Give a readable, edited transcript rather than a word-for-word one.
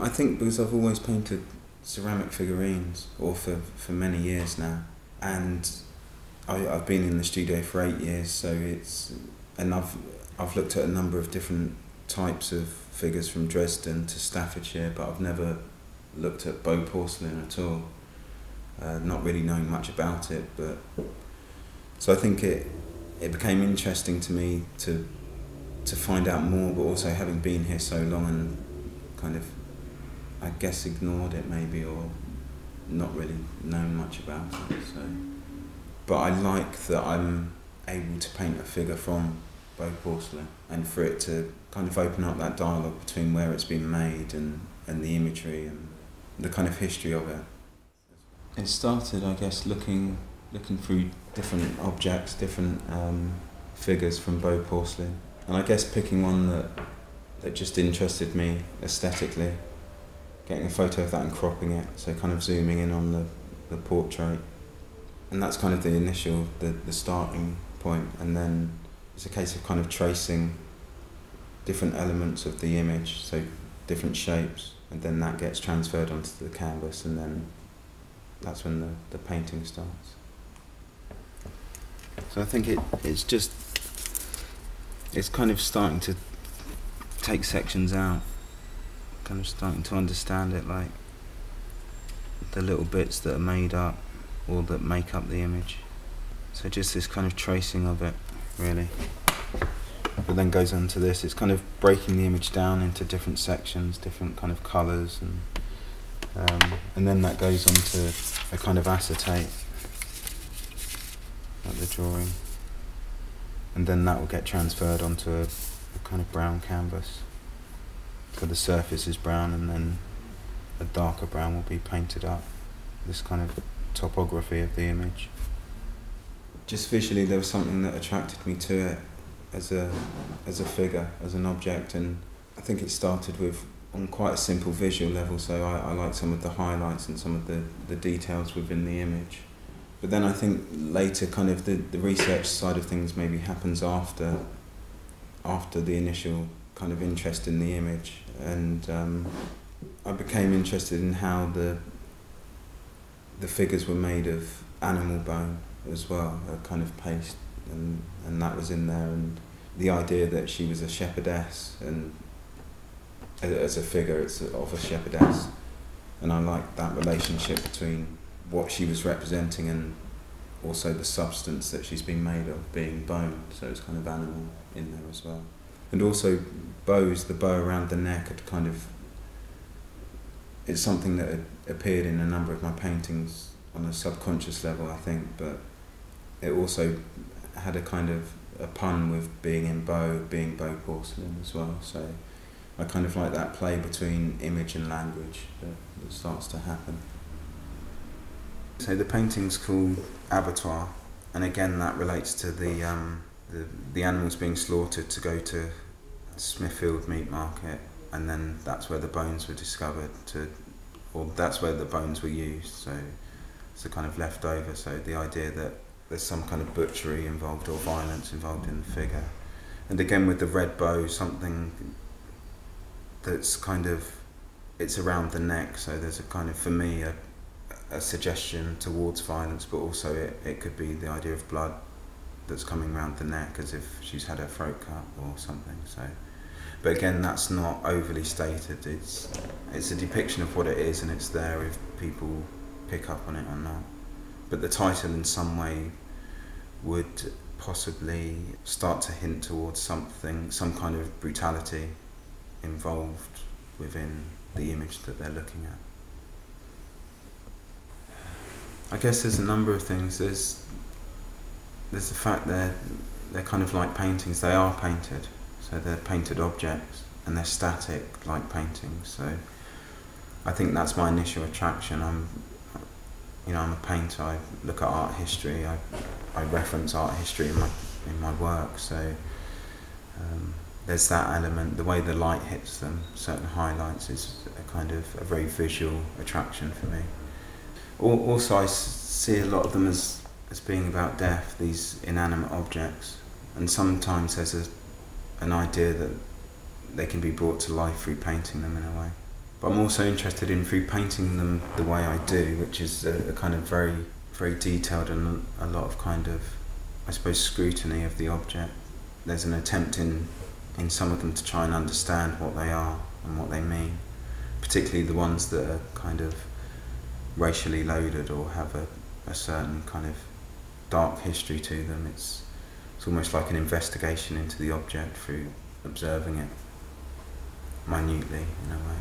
I think because I've always painted ceramic figurines, or for many years now, and I've been in the studio for 8 years, so I've looked at a number of different types of figures from Dresden to Staffordshire, but I've never looked at Bow porcelain at all, not really knowing much about it. But so I think it became interesting to me to find out more, but also having been here so long and kind of, I guess, ignored it maybe, or not really known much about it. So, but I like that I'm able to paint a figure from Bow porcelain, and for it to kind of open up that dialogue between where it's been made and the imagery and the kind of history of it. It started, I guess, looking through different objects, different figures from Bow porcelain, and I guess picking one that just interested me aesthetically, getting a photo of that and cropping it, so kind of zooming in on the portrait. And that's kind of the initial, the starting point, and then it's a case of kind of tracing different elements of the image, so different shapes, and then that gets transferred onto the canvas, and then that's when the painting starts. So I think it's kind of starting to take sections out, kind of starting to understand it, like the little bits that are made up or that make up the image. So just this kind of tracing of it, really. But then goes on to this, it's kind of breaking the image down into different sections, different kind of colours, and then that goes on to a kind of acetate, like the drawing. And then that will get transferred onto a kind of brown canvas. So the surface is brown, and then a darker brown will be painted up. This kind of topography of the image. Just visually, there was something that attracted me to it as a figure, as an object, and I think it started with on quite a simple visual level. So I like some of the highlights and some of the details within the image. But then I think later, kind of the research side of things maybe happens after the initial kind of interest in the image, and I became interested in how the figures were made of animal bone as well, a kind of paste, and that was in there, and the idea that she was a shepherdess, and as a figure it's of a shepherdess, and I liked that relationship between what she was representing and also the substance that she's been made of, being bone, so it's kind of animal in there as well. And also bows, the bow around the neck had kind of, it's something that had appeared in a number of my paintings on a subconscious level, I think, but it also had a kind of a pun with being Bow porcelain as well, so I kind of like that play between image and language that starts to happen. So the painting's called Abattoir, and again that relates to the animals being slaughtered to go to Smithfield meat market, and then that's where the bones were discovered, or that's where the bones were used, so it's a kind of leftover, so the idea that there's some kind of butchery involved or violence involved in the figure. And again with the red bow, something that's kind of, it's around the neck, so there's a kind of, for me, a suggestion towards violence, but also it could be the idea of blood that's coming around the neck as if she's had her throat cut or something. So, but again, that's not overly stated. It's a depiction of what it is, and it's there if people pick up on it or not. But the title in some way would possibly start to hint towards something, some kind of brutality involved within the image that they're looking at. I guess there's a number of things. There's the fact they're kind of like paintings. They are painted, so they're painted objects, and they're static like paintings. So I think that's my initial attraction. I'm a painter. I look at art history. I reference art history in my work. So there's that element. The way the light hits them, certain highlights, is a kind of a very visual attraction for me. Also, I see a lot of them as being about death, these inanimate objects, and sometimes there's an idea that they can be brought to life through painting them in a way. But I'm also interested in, through painting them the way I do, which is a kind of very, very detailed and a lot of kind of, I suppose, scrutiny of the object. There's an attempt in some of them to try and understand what they are and what they mean, particularly the ones that are kind of racially loaded or have a certain kind of dark history to them. It's almost like an investigation into the object through observing it minutely in a way.